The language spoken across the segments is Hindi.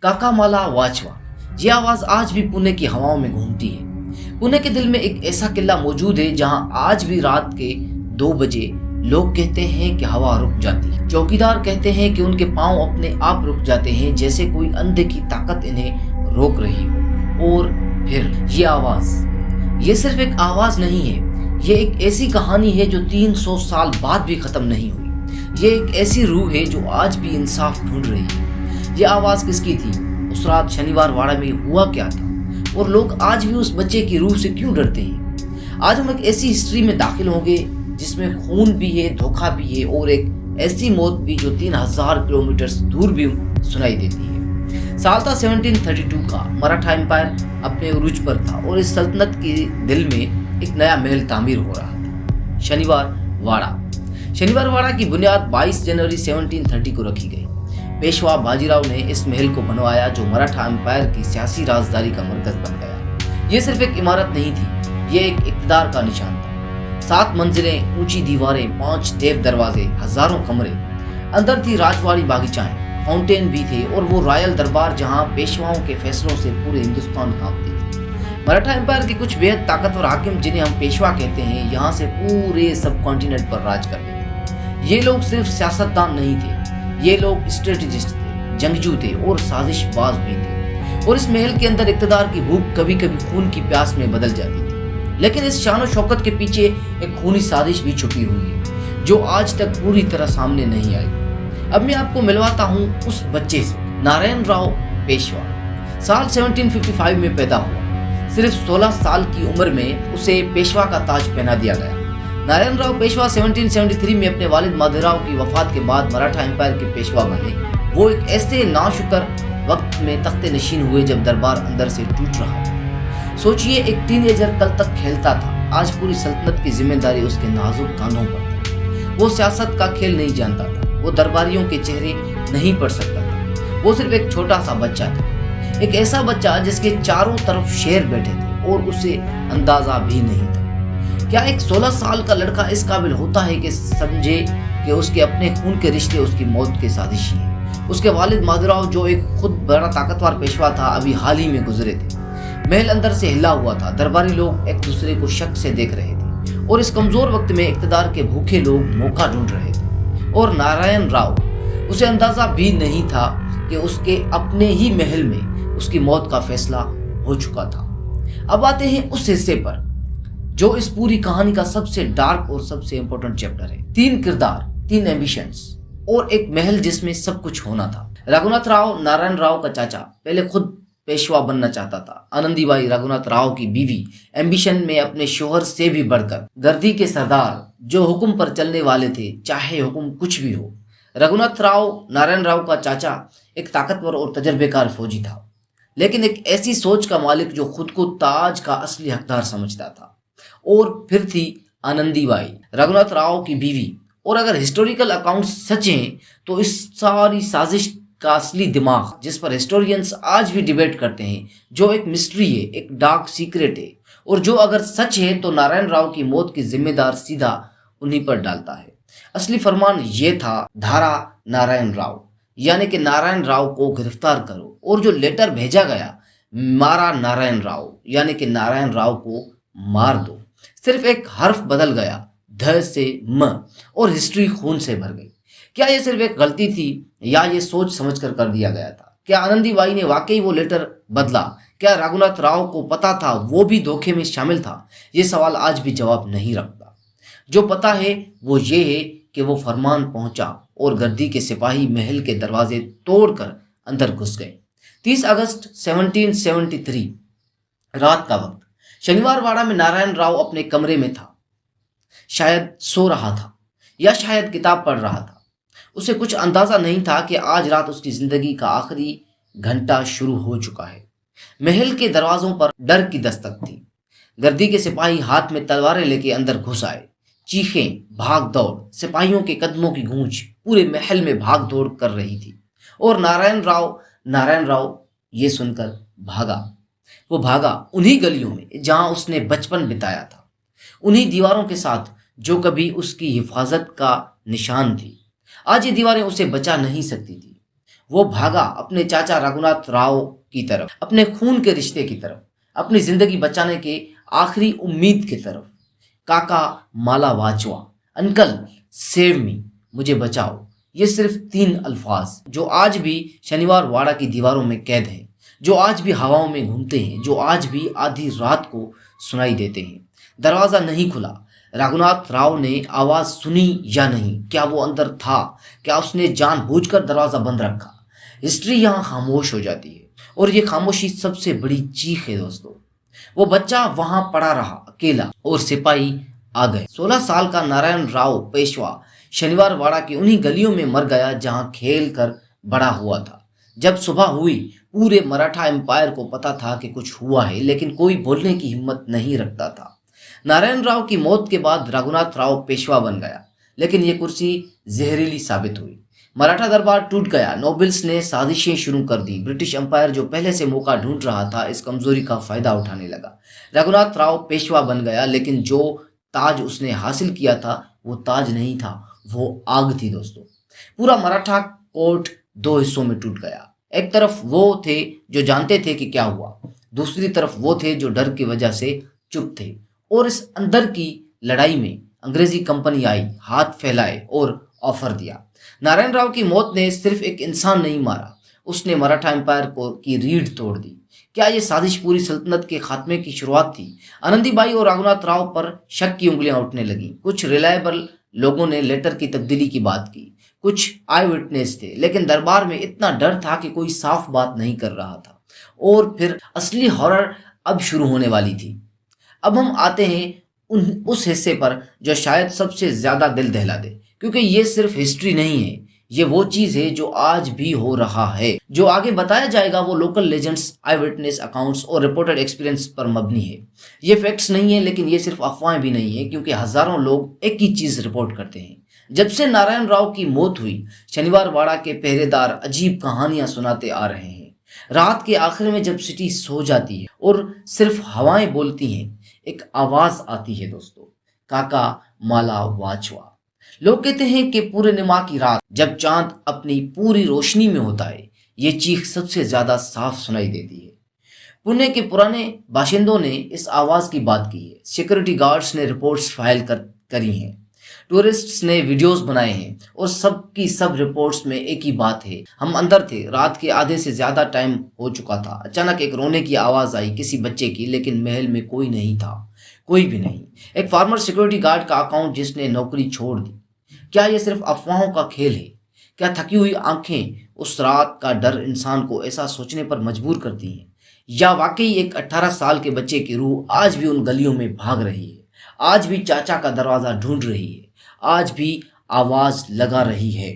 काकामाला वाचवा, ये आवाज आज भी पुणे की हवाओं में घूमती है। पुणे के दिल में एक ऐसा किला मौजूद है जहां आज भी रात के 2 बजे लोग कहते हैं कि हवा रुक जाती है। चौकीदार कहते हैं कि उनके पांव अपने आप रुक जाते हैं, जैसे कोई अंधे की ताकत इन्हें रोक रही हो। और फिर ये आवाज, ये सिर्फ एक आवाज नहीं है, ये एक ऐसी कहानी है जो 300 साल बाद भी खत्म नहीं हुई। ये एक ऐसी रूह है जो आज भी इंसाफ ढूंढ रही है। ये आवाज किसकी थी? उस रात शनिवार वाड़ा में हुआ क्या था? और लोग आज भी उस बच्चे की रूह से क्यों डरते हैं? आज हम एक ऐसी हिस्ट्री में दाखिल होंगे जिसमें खून भी है, धोखा भी है और एक ऐसी मौत भी जो 3000 किलोमीटर दूर भी सुनाई देती है। साल था 1732 का। मराठा एम्पायर अपने उरूज पर था और इस सल्तनत के दिल में एक नया महल तामीर हो रहा था, शनिवार वाड़ा की बुनियाद 22 जनवरी 1730 को रखी गई। पेशवा बाजीराव ने इस महल को बनवाया जो मराठा एम्पायर की सियासी राजधानी का मरकज बन गया। ये सिर्फ एक इमारत नहीं थी, ये एक इक़्तिदार का निशान था। 7 मंजिलें, ऊंची दीवारें, 5 देव दरवाजे, हजारों कमरे। अंदर थी राजवाड़ी बागीचाएं, फाउंटेन भी थे और वो रॉयल दरबार जहां पेशवाओं के फैसलों से पूरे हिंदुस्तान कांपती थी। मराठा एम्पायर के कुछ बेहद ताकतवर हाकिम, जिन्हें हम पेशवा कहते हैं, यहाँ से पूरे सब कॉन्टिनेंट पर राज करते थे। ये लोग सिर्फ सियासतदान नहीं थे, ये लोग स्ट्रेटेजिस्ट थे, जंगजू थे और साजिशबाज भी थे। और इस महल के अंदर इक़्तिदार की भूख कभी कभी खून की प्यास में बदल जाती थी। लेकिन इस शान और शौकत के पीछे एक खूनी साजिश भी छुपी हुई है जो आज तक पूरी तरह सामने नहीं आई। अब मैं आपको मिलवाता हूँ उस बच्चे से, नारायण राव पेशवा। साल 1755 में पैदा हुआ। सिर्फ 16 साल की उम्र में उसे पेशवा का ताज पहना दिया गया। नारायण राव पेशवा 1773 में अपने वालिद माधवराव की वफात के बाद मराठा एम्पायर के पेशवा बने। वो एक ऐसे नाशुक्र वक्त में तख्ते नशीन हुए जब दरबार अंदर से टूट रहा था। सोचिए, एक टीनेजर कल तक खेलता था, आज पूरी सल्तनत की जिम्मेदारी उसके नाजुक कांधों पर थी। वो सियासत का खेल नहीं जानता था, वो दरबारियों के चेहरे नहीं पढ़ सकता था। वो सिर्फ एक छोटा सा बच्चा था, एक ऐसा बच्चा जिसके चारों तरफ शेर बैठे थे और उसे अंदाजा भी नहीं था। क्या एक 16 साल का लड़का इस काबिल होता है कि समझे कि उसके अपने खून के रिश्ते उसकी मौत के साजिशी हैं? उसके वालिद माधवराव, जो एक खुद बड़ा ताकतवर पेशवा था, अभी हाल ही में गुजरे थे। महल अंदर से हिला हुआ था, दरबारी लोग एक दूसरे को शक से देख रहे थे और इस कमजोर वक्त में इक़्तिदार के भूखे लोग मौका ढूंढ रहे थे। और नारायण राव, उसे अंदाजा भी नहीं था कि उसके अपने ही महल में उसकी मौत का फैसला हो चुका था। अब आते हैं उस हिस्से पर जो इस पूरी कहानी का सबसे डार्क और सबसे इंपॉर्टेंट चैप्टर है। 3 किरदार, 3 एम्बिशंस और एक महल जिसमें सब कुछ होना था। रघुनाथ राव, नारायण राव का चाचा, पहले खुद पेशवा बनना चाहता था। आनंदीबाई, रघुनाथ राव की बीवी, एम्बिशन में अपने शोहर से भी बढ़कर। गर्दी के सरदार जो हुक्म पर चलने वाले थे, चाहे हुक्म कुछ भी हो। रघुनाथ राव, नारायण राव का चाचा, एक ताकतवर और तजर्बेकार फौजी था, लेकिन एक ऐसी सोच का मालिक जो खुद को ताज का असली हकदार समझता था। और फिर थी आनंदीबाई, रघुनाथ राव की बीवी। और अगर हिस्टोरिकल अकाउंट सच हैं तो इस सारी साजिश का असली दिमाग, जिस पर हिस्टोरियंस आज भी डिबेट करते हैं, जो एक मिस्ट्री है, एक डार्क सीक्रेट है, और जो अगर सच है तो नारायण राव की मौत की जिम्मेदार सीधा उन्हीं पर डालता है। असली फरमान ये था, धारा नारायण राव, यानी कि नारायण राव को गिरफ्तार करो। और जो लेटर भेजा गया, मारा नारायण राव, यानी कि नारायण राव को मार दो। सिर्फ एक हर्फ बदल गया, ध से म, और हिस्ट्री खून से भर गई। क्या ये सिर्फ एक गलती थी या ये सोच समझकर कर दिया गया था? क्या आनंदीबाई ने वाकई वो लेटर बदला? क्या रघुनाथ राव को पता था वो भी धोखे में शामिल था? ये सवाल आज भी जवाब नहीं रखता। जो पता है वो ये है कि वो फरमान पहुंचा और गर्दी के सिपाही महल के दरवाजे तोड़कर अंदर घुस गए। 30 अगस्त 1773 रात का वक्त। शनिवार वाड़ा में नारायण राव अपने कमरे में था। शायद सो रहा था या शायद किताब पढ़ रहा था। उसे कुछ अंदाजा नहीं था कि आज रात उसकी जिंदगी का आखिरी घंटा शुरू हो चुका है। महल के दरवाजों पर डर की दस्तक थी। गर्दी के सिपाही हाथ में तलवारें लेके अंदर घुस आए। चीखें, भाग दौड़, सिपाहियों के कदमों की गूंज पूरे महल में भाग दौड़ कर रही थी। और नारायण राव ये सुनकर भागा। वो भागा उन्हीं गलियों में जहां उसने बचपन बिताया था, उन्हीं दीवारों के साथ जो कभी उसकी हिफाजत का निशान थी। आज ये दीवारें उसे बचा नहीं सकती थी। वो भागा अपने चाचा रघुनाथ राव की तरफ, अपने खून के रिश्ते की तरफ, अपनी जिंदगी बचाने के आखिरी उम्मीद की तरफ। काका माला वाचवा, अंकल सेव मी, मुझे बचाओ, ये सिर्फ 3 अल्फाज जो आज भी शनिवार वाड़ा की दीवारों में कैद हैं, जो आज भी हवाओं में घूमते हैं, जो आज भी आधी रात को सुनाई देते हैं। दरवाजा नहीं खुला, रघुनाथ राव ने आवाज सुनी या नहीं, क्या वो अंदर था, क्या उसने जानबूझकर दरवाजा बंद रखा? हिस्ट्री यहाँ खामोश हो जाती है, और ये खामोशी सबसे बड़ी चीख है दोस्तों। वो बच्चा वहां पड़ा रहा अकेला, और सिपाही आ गए। 16 साल का नारायण राव पेशवा शनिवार वाड़ा की उन्हीं गलियों में मर गया जहां खेल कर बड़ा हुआ था। जब सुबह हुई, पूरे मराठा एम्पायर को पता था कि कुछ हुआ है, लेकिन कोई बोलने की हिम्मत नहीं रखता था। नारायण राव की मौत के बाद रघुनाथ राव पेशवा बन गया, लेकिन ये कुर्सी जहरीली साबित हुई। मराठा दरबार टूट गया, नोबल्स ने साजिशें शुरू कर दी। ब्रिटिश एम्पायर जो पहले से मौका ढूंढ रहा था, इस कमजोरी का फायदा उठाने लगा। रघुनाथ राव पेशवा बन गया, लेकिन जो ताज उसने हासिल किया था वो ताज नहीं था, वो आग थी दोस्तों। पूरा मराठा कोर्ट 2 हिस्सों में टूट गया। एक तरफ वो थे जो जानते थे कि क्या हुआ, दूसरी तरफ वो थे जो डर की वजह से चुप थे। और इस अंदर की लड़ाई में अंग्रेजी कंपनी आई, हाथ फैलाए और ऑफर दिया। नारायण राव की मौत ने सिर्फ एक इंसान नहीं मारा, उसने मराठा एम्पायर को की रीढ़ तोड़ दी। क्या ये साजिश पूरी सल्तनत के खात्मे की शुरुआत थी? आनंदीबाई और रघुनाथ राव पर शक की उंगलियां उठने लगीं। कुछ रिलायबल लोगों ने लेटर की तब्दीली की बात की, कुछ आई विटनेस थे, लेकिन दरबार में इतना डर था कि कोई साफ बात नहीं कर रहा था। और फिर असली हॉरर अब शुरू होने वाली थी। अब हम आते हैं उस हिस्से पर जो शायद सबसे ज्यादा दिल दहला दे, क्योंकि ये सिर्फ हिस्ट्री नहीं है, ये वो चीज है जो आज भी हो रहा है। जो आगे बताया जाएगा वो लोकल लेजेंड्स, आई विटनेस अकाउंट्स और रिपोर्टेड एक्सपीरियंस पर मबनी है। ये फैक्ट्स नहीं है, लेकिन ये सिर्फ अफवाहें भी नहीं है, क्योंकि हजारों लोग एक ही चीज रिपोर्ट करते हैं। जब से नारायण राव की मौत हुई, शनिवार वाड़ा के पहरेदार अजीब कहानियां सुनाते आ रहे हैं। रात के आखिर में जब सिटी सो जाती है और सिर्फ हवाएं बोलती हैं, एक आवाज आती है दोस्तों, काका माला वाचवा। लोग कहते हैं कि पूर्णिमा की रात जब चांद अपनी पूरी रोशनी में होता है, ये चीख सबसे ज्यादा साफ सुनाई देती है। पुणे के पुराने बाशिंदों ने इस आवाज की बात की है। सिक्योरिटी गार्ड्स ने रिपोर्ट्स फाइल करी हैं, टूरिस्ट्स ने वीडियोस बनाए हैं, और सब की सब रिपोर्ट्स में एक ही बात है, हम अंदर थे, रात के आधे से ज्यादा टाइम हो चुका था। अचानक एक रोने की आवाज आई, किसी बच्चे की, लेकिन महल में कोई नहीं था, कोई भी नहीं। एक फार्मर सिक्योरिटी गार्ड का अकाउंट जिसने नौकरी छोड़ दी। क्या ये सिर्फ अफवाहों का खेल है? क्या थकी हुई आंखें, उस रात का डर इंसान को ऐसा सोचने पर मजबूर करती हैं? या वाकई एक 18 साल के बच्चे की रूह आज भी उन गलियों में भाग रही है, आज भी चाचा का दरवाजा ढूंढ रही है, आज भी आवाज लगा रही है?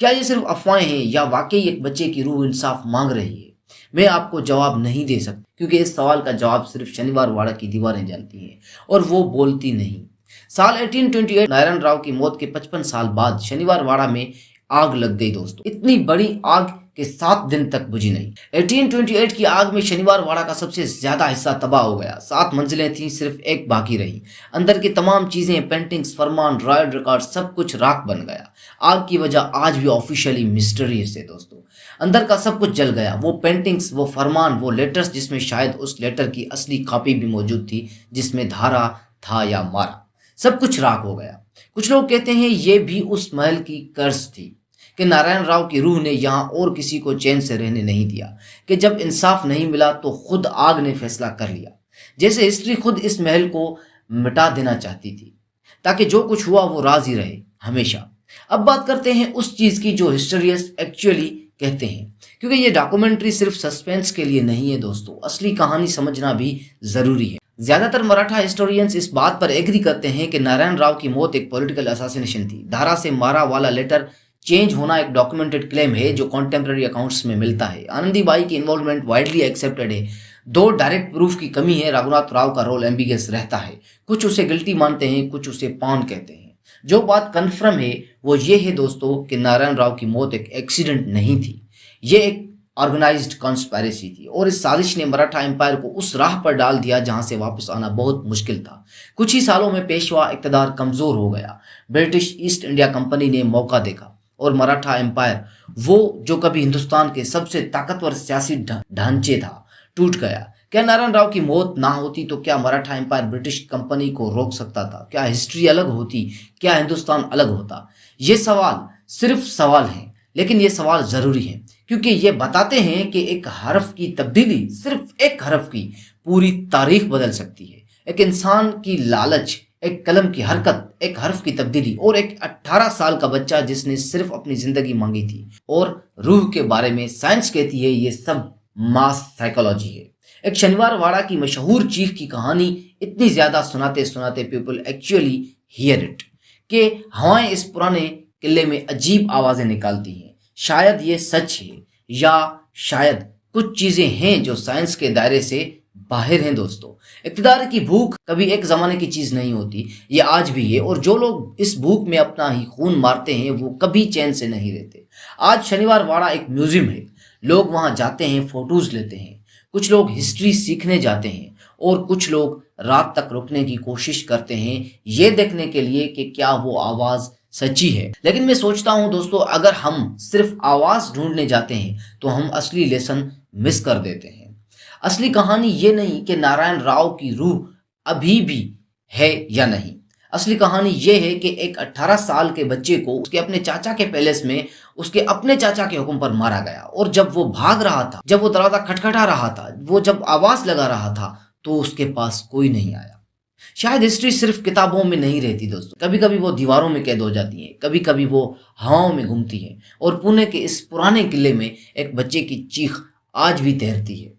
क्या ये सिर्फ अफवाहें हैं, या वाकई एक बच्चे की रूह इंसाफ मांग रही है? मैं आपको जवाब नहीं दे सकता, क्योंकि इस सवाल का जवाब सिर्फ शनिवार वाड़ा की दीवारें जानती हैं, और वो बोलती नहीं। साल 1828 नारायण राव की मौत के 55 साल बाद शनिवार वाड़ा में आग लग गई दोस्तों। इतनी बड़ी आग के 7 दिन तक बुझी नहीं। 1828 की आग में शनिवार वाड़ा का सबसे ज्यादा हिस्सा तबाह हो गया। 7 मंजिलें थी, सिर्फ एक बाकी रही। अंदर की तमाम चीजें, पेंटिंग्स, फरमान, रॉयल रिकॉर्ड, सब कुछ राख बन गया। आग की वजह आज भी ऑफिशियली मिस्टीरियस है दोस्तों। अंदर का सब कुछ जल गया, वो पेंटिंग्स, वो फरमान, वो लेटर्स, जिसमें शायद उस लेटर की असली कॉपी भी मौजूद थी, जिसमें धारा था या मारा, सब कुछ राख हो गया। कुछ लोग कहते हैं ये भी उस महल की कर्ज थी कि नारायण राव की रूह ने यहाँ और किसी को चैन से रहने नहीं दिया, कि जब इंसाफ नहीं मिला तो खुद आग ने फैसला कर लिया, जैसे हिस्ट्री खुद इस महल को मिटा देना चाहती थी, ताकि जो कुछ हुआ वो राज ही रहे हमेशा। अब बात करते हैं उस चीज की जो हिस्टोरियंस एक्चुअली कहते हैं, क्योंकि ये डॉक्यूमेंट्री सिर्फ सस्पेंस के लिए नहीं है दोस्तों, असली कहानी समझना भी जरूरी है। ज्यादातर मराठा हिस्टोरियंस इस बात पर एग्री करते हैं कि नारायण राव की मौत एक पॉलिटिकल असासिनेशन थी। धारा से मारा वाला लेटर चेंज होना एक डॉक्यूमेंटेड क्लेम है जो कॉन्टेम्पररी अकाउंट्स में मिलता है। आनंदीबाई की इन्वॉल्वमेंट वाइडली एक्सेप्टेड है। 2 डायरेक्ट प्रूफ की कमी है। रघुनाथ राव का रोल एम्बिगियस रहता है, कुछ उसे गिल्टी मानते हैं, कुछ उसे पान कहते हैं। जो बात कन्फर्म है वो ये है दोस्तों कि नारायण राव की मौत एक एक्सीडेंट नहीं थी, ये एक ऑर्गेनाइज्ड कॉन्स्पिरेसी थी, और इस साजिश ने मराठा एम्पायर को उस राह पर डाल दिया जहां से वापस आना बहुत मुश्किल था। कुछ ही सालों में पेशवा इक़्तिदार कमजोर हो गया। ब्रिटिश ईस्ट इंडिया कंपनी ने मौका देखा और मराठा एम्पायर, वो जो कभी हिंदुस्तान के सबसे ताकतवर सियासी ढांचे था, टूट गया। क्या नारायण राव की मौत ना होती तो क्या मराठा एम्पायर ब्रिटिश कंपनी को रोक सकता था? क्या हिस्ट्री अलग होती? क्या हिंदुस्तान अलग होता? ये सवाल सिर्फ सवाल हैं, लेकिन ये सवाल जरूरी हैं क्योंकि ये बताते हैं कि एक हरफ की तब्दीली, सिर्फ एक हरफ की पूरी तारीख बदल सकती है। एक इंसान की लालच, एक कलम की हरकत, एक हरफ की तब्दीली, और एक 18 साल का बच्चा जिसने सिर्फ अपनी जिंदगी मांगी थी। और रूह के बारे में साइंस कहती है ये सब मास साइकोलॉजी है। एक शनिवार वाड़ा की मशहूर चीख की कहानी इतनी ज्यादा सुनाते सुनाते पीपल एक्चुअली हियर इट कि हवाएं इस पुराने किले में अजीब आवाजें निकालती हैं। शायद ये सच है, या शायद कुछ चीजें हैं जो साइंस के दायरे से बाहर हैं। दोस्तों, इक़्तिदार की भूख कभी एक जमाने की चीज नहीं होती, ये आज भी है। और जो लोग इस भूख में अपना ही खून मारते हैं वो कभी चैन से नहीं रहते। आज शनिवार वाड़ा एक म्यूजियम है। लोग वहां जाते हैं, फोटोज लेते हैं, कुछ लोग हिस्ट्री सीखने जाते हैं और कुछ लोग रात तक रुकने की कोशिश करते हैं ये देखने के लिए कि क्या वो आवाज सच्ची है। लेकिन मैं सोचता हूं दोस्तों, अगर हम सिर्फ आवाज ढूंढने जाते हैं तो हम असली लेसन मिस कर देते हैं। असली कहानी ये नहीं कि नारायण राव की रूह अभी भी है या नहीं। असली कहानी ये है कि एक 18 साल के बच्चे को उसके अपने चाचा के पैलेस में उसके अपने चाचा के हुक्म पर मारा गया। और जब वो भाग रहा था, जब वो दरवाजा खटखटा रहा था, वो जब आवाज लगा रहा था, तो उसके पास कोई नहीं आया। शायद हिस्ट्री सिर्फ किताबों में नहीं रहती दोस्तों, कभी कभी वो दीवारों में कैद हो जाती है, कभी कभी वो हवाओं में घूमती है। और पुणे के इस पुराने किले में एक बच्चे की चीख आज भी तैरती है।